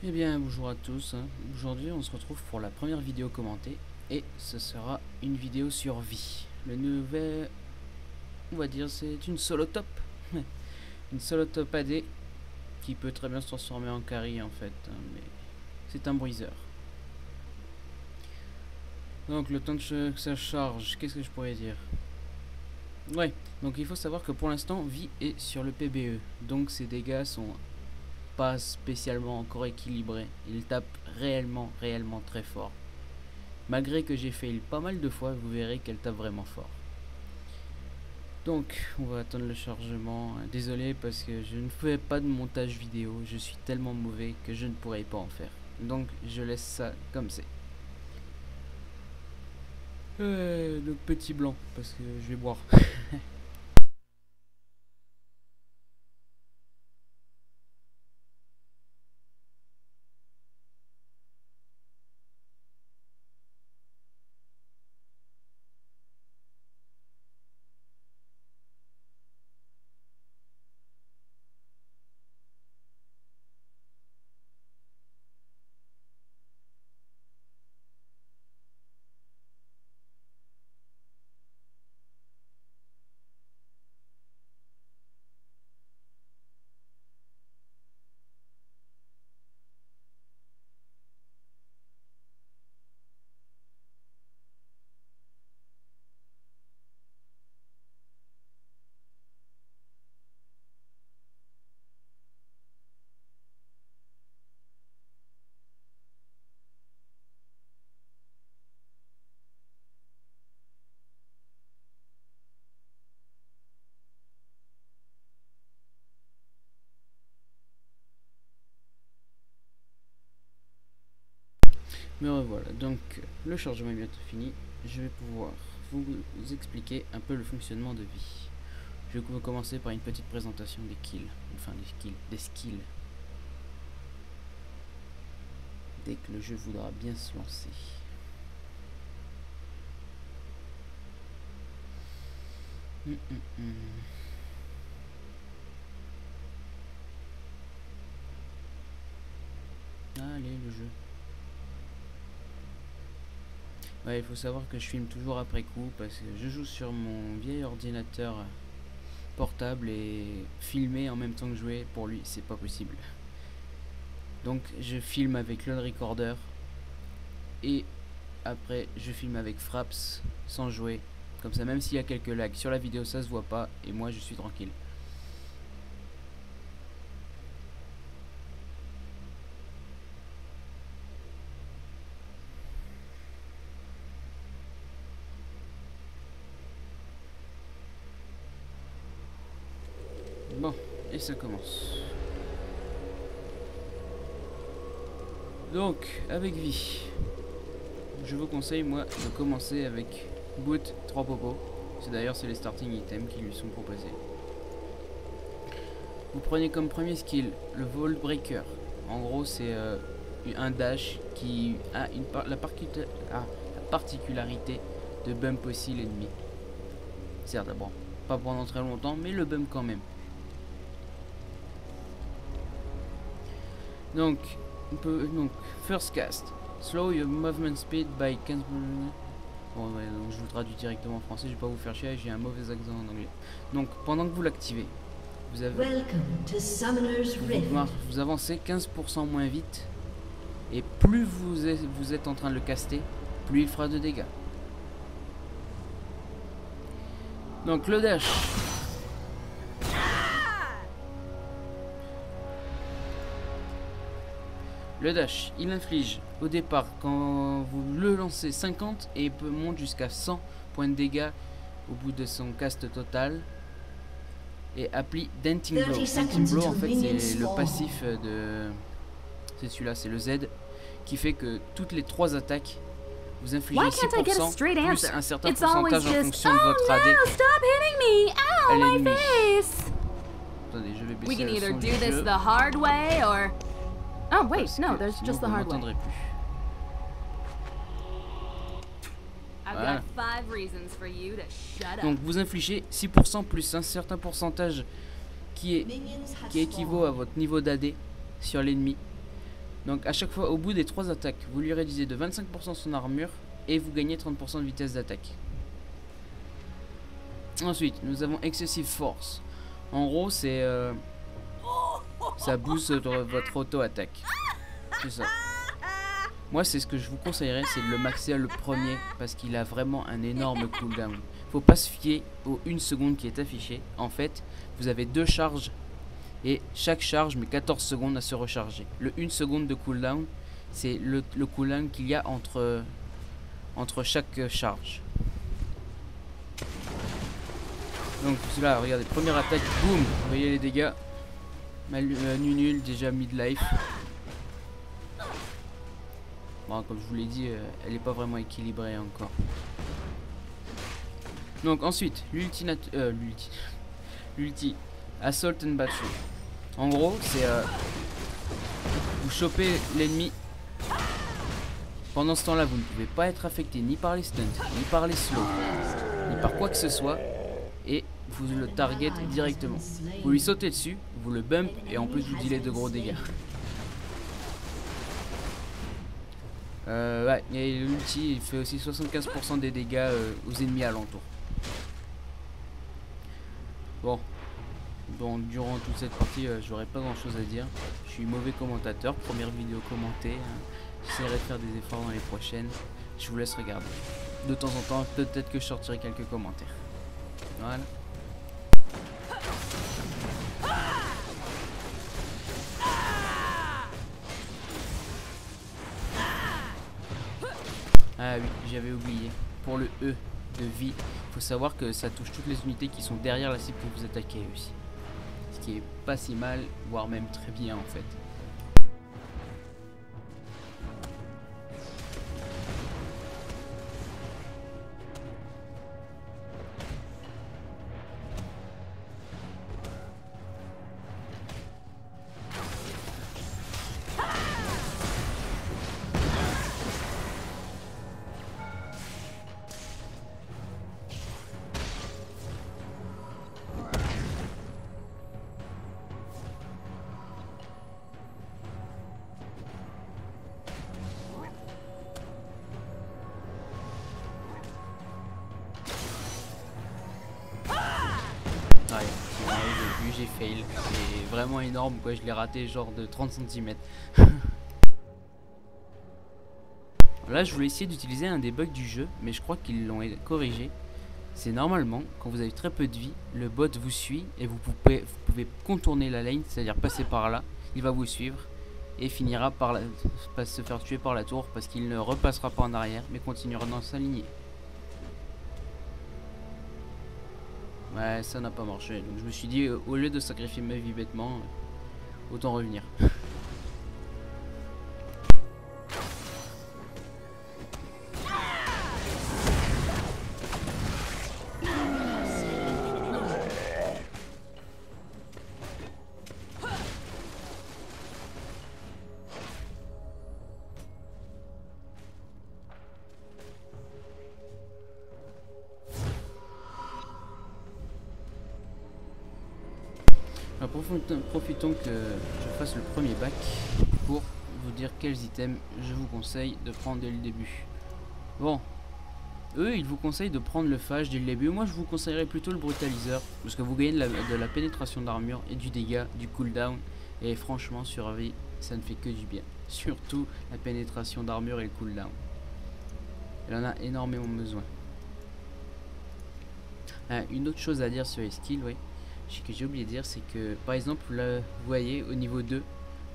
Eh bien bonjour à tous, Aujourd'hui on se retrouve pour la première vidéo commentée et ce sera une vidéo sur vie. Le nouvel, on va dire c'est une solo top. Une solo top AD qui peut très bien se transformer en carry en fait, mais c'est un bruiseur. Donc le temps que ça charge, qu'est-ce que je pourrais dire? Ouais, donc il faut savoir que pour l'instant vie est sur le PBE, donc ses dégâts sont pas spécialement encore équilibré. Il tape réellement très fort. Malgré que j'ai fail pas mal de fois, vous verrez qu'elle tape vraiment fort. Donc, on va attendre le chargement. Désolé parce que je ne fais pas de montage vidéo. Je suis tellement mauvais que je ne pourrais pas en faire. Donc, je laisse ça comme c'est. Le petit blanc, parce que je vais boire. Mais voilà, donc le chargement est bientôt fini. Je vais pouvoir vous expliquer un peu le fonctionnement de vie. Je vais commencer par une petite présentation des kills. Enfin des skills. Dès que le jeu voudra bien se lancer. Allez, le jeu. Ouais, il faut savoir que je filme toujours après coup parce que je joue sur mon vieil ordinateur portable et filmer en même temps que jouer, pour lui, c'est pas possible. Donc, je filme avec le recorder et après, je filme avec Fraps sans jouer. Comme ça, même s'il y a quelques lags sur la vidéo, ça se voit pas et moi, je suis tranquille. Bon, et ça commence. Donc, avec vie, je vous conseille moi de commencer avec Boot 3 popos. C'est les starting items qui lui sont proposés. Vous prenez comme premier skill le Wall Breaker. En gros, c'est un dash qui a la particularité de bump aussi l'ennemi. Certes, bon, pas pendant très longtemps, mais le bump quand même. Donc, first cast, slow your movement speed by 15. Bon, ouais, donc je vous traduis directement en français, je vais pas vous faire chier, j'ai un mauvais accent en anglais. Donc, pendant que vous l'activez, vous avancez 15% moins vite, et plus vous êtes en train de le caster, plus il fera de dégâts. Donc, le dash. Le dash, il inflige au départ quand vous le lancez 50 et il peut monter jusqu'à 100 points de dégâts au bout de son cast total. Et applique Denting Blow. Denting Blow en fait c'est le passif de... C'est celui-là, c'est le Z qui fait que toutes les 3 attaques vous infligez 6% plus un certain pourcentage en fonction de votre AD à l'ennemi. Attendez, je vais baisser le son du jeu. Oh wait, no, there's just the hard way. Voilà. Donc vous infligez 6% plus un certain pourcentage qui équivaut à votre niveau d'AD sur l'ennemi. Donc à chaque fois, au bout des 3 attaques, vous lui réduisez de 25% son armure et vous gagnez 30% de vitesse d'attaque. Ensuite, nous avons Excessive Force. En gros, c'est ça booste votre auto-attaque. C'est ça. Moi, c'est ce que je vous conseillerais, c'est de le maxer le premier parce qu'il a vraiment un énorme cooldown. Faut pas se fier aux 1 seconde qui est affiché. En fait, vous avez 2 charges et chaque charge met 14 secondes à se recharger. Le 1 seconde de cooldown, c'est le cooldown qu'il y a entre chaque charge. Donc là, regardez, première attaque, boum, vous voyez les dégâts. Nul, déjà mid-life. Bon, comme je vous l'ai dit, elle n'est pas vraiment équilibrée encore. Donc ensuite, l'ulti Assault and Battery. En gros, c'est vous chopez l'ennemi. Pendant ce temps-là, vous ne pouvez pas être affecté ni par les stunts, ni par les slows, ni par quoi que ce soit. Et vous le target directement. Vous lui sautez dessus, vous le bump et en plus vous dealez de gros dégâts. Ouais, et l'ulti il fait aussi 75% des dégâts aux ennemis alentours. Bon, donc durant toute cette partie, j'aurais pas grand chose à dire. Je suis mauvais commentateur, première vidéo commentée. J'essaierai de faire des efforts dans les prochaines. Je vous laisse regarder. De temps en temps, peut-être que je sortirai quelques commentaires. Voilà. Ah oui, j'avais oublié. Pour le E de vie, il faut savoir que ça touche toutes les unités qui sont derrière la cible que vous attaquez aussi. Ce qui est pas si mal, voire même très bien en fait. Ouais, j'ai fail. C'est vraiment énorme quoi, je l'ai raté genre de 30 cm. Là je voulais essayer d'utiliser un des bugs du jeu, mais je crois qu'ils l'ont corrigé. C'est normalement, quand vous avez très peu de vie, le bot vous suit et vous pouvez contourner la lane, c'est-à-dire passer par là, il va vous suivre et finira par se faire tuer par la tour parce qu'il ne repassera pas en arrière mais continuera dans sa lignée. Ouais, ça n'a pas marché. Donc je me suis dit, au lieu de sacrifier ma vie bêtement, autant revenir. Alors, profitons que je fasse le premier bac pour vous dire quels items je vous conseille de prendre dès le début. Bon, eux ils vous conseillent de prendre le phage dès le début. Moi je vous conseillerais plutôt le brutaliseur parce que vous gagnez de la pénétration d'armure et du dégât, du cooldown. Et franchement sur vie ça ne fait que du bien. Surtout la pénétration d'armure et le cooldown. Elle en a énormément besoin. Une autre chose à dire sur les skills, oui, que j'ai oublié de dire, c'est que par exemple là, vous voyez au niveau 2,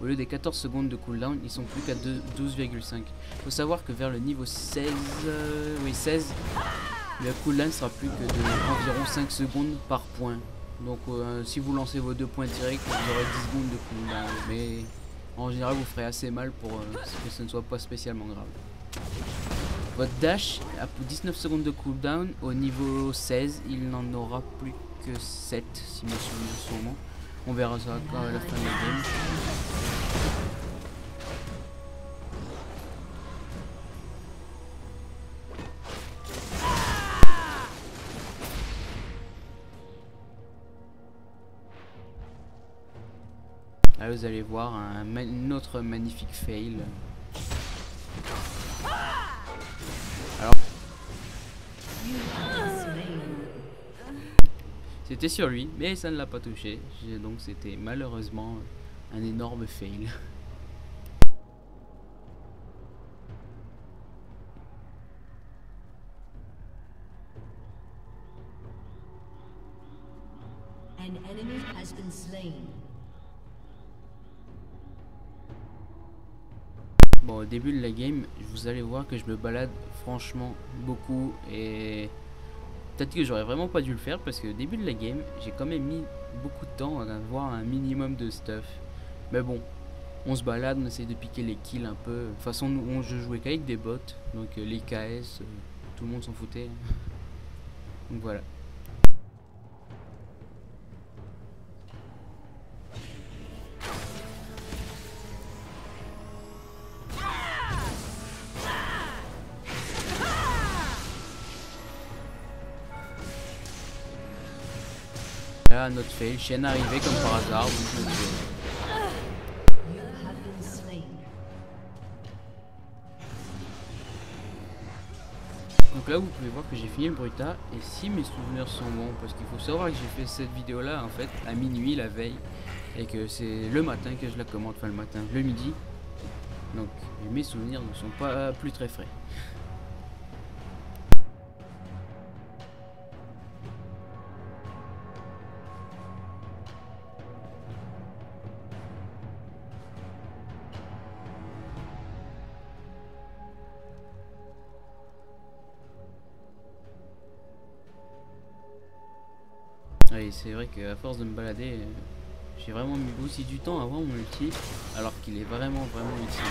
au lieu des 14 secondes de cooldown, ils sont plus qu'à 12,5. Il faut savoir que vers le niveau 16, le cooldown sera plus que de environ 5 secondes par point. Donc si vous lancez vos 2 points directs, vous aurez 10 secondes de cooldown. Mais en général vous ferez assez mal pour que ce ne soit pas spécialement grave. Votre dash a 19 secondes de cooldown. Au niveau 16, il n'en aura plus que 7 si mes souvenirs sont bons. On verra ça à la fin de la game. Là vous allez voir une autre magnifique fail. Alors c'était sur lui, mais ça ne l'a pas touché. Donc c'était malheureusement un énorme fail. An enemy has been slain. Bon, au début de la game, vous allez voir que je me balade franchement beaucoup et peut-être que j'aurais vraiment pas dû le faire parce que au début de la game, j'ai quand même mis beaucoup de temps à avoir un minimum de stuff. Mais bon, on se balade, on essaie de piquer les kills un peu. De toute façon, je jouais qu'avec des bots, donc les KS, tout le monde s'en foutait. Donc voilà. Là, notre fail, Shen arrivé comme par hasard. Donc là, vous pouvez voir que j'ai fini le Bruta. Et si mes souvenirs sont bons, parce qu'il faut savoir que j'ai fait cette vidéo là en fait à minuit la veille. Et que c'est le matin que je la commande, enfin le matin, le midi. Donc mes souvenirs ne sont pas plus très frais. Oui, c'est vrai qu'à force de me balader, j'ai vraiment mis aussi du temps à avoir mon ulti, alors qu'il est vraiment utile.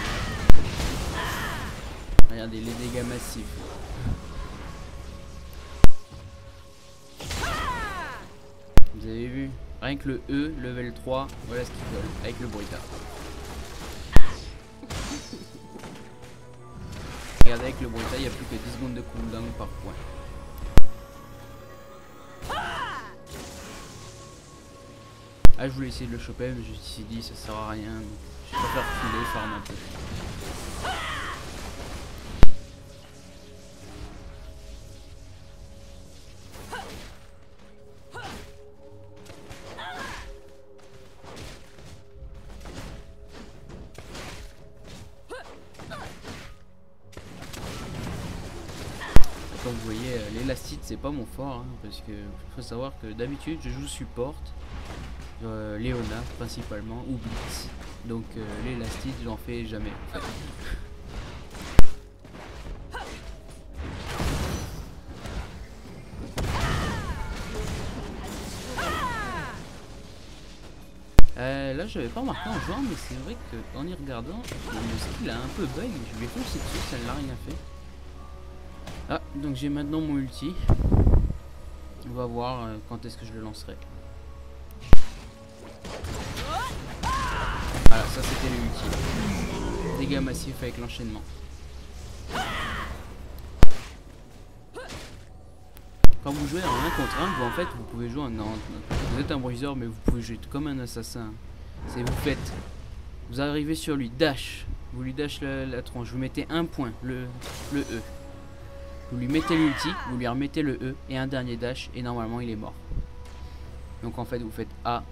Regardez les dégâts massifs. Vous avez vu, rien que le E, level 3, voilà ce qu'il donne, avec le Bruta. Regardez, avec le Bruta, il n'y a plus que 10 secondes de cooldown par point. Ah, je voulais essayer de le choper, mais je me suis dit ça sert à rien. Donc je préfère filer, farm un peu. Comme vous voyez, l'élastite c'est pas mon fort, hein, parce que faut savoir que d'habitude je joue support. Léona principalement ou Blitz, donc l'élastite j'en fais jamais en fait. Là j'avais pas remarqué en jouant, mais c'est vrai qu'en y regardant le skill a un peu bug, je lui ai foncé dessus, ça ne l'a rien fait. Ah, donc j'ai maintenant mon ulti, on va voir quand est-ce que je le lancerai. Voilà, ça c'était le ulti. Dégâts massifs avec l'enchaînement. Quand vous jouez en 1 contre 1, vous en fait vous pouvez jouer vous êtes un bruiseur mais vous pouvez jouer comme un assassin. C'est vous arrivez sur lui, dash, vous lui dash la tronche, vous mettez un point, le E. Vous lui mettez l'ulti, vous lui remettez le E et un dernier dash et normalement il est mort. Donc en fait vous faites A,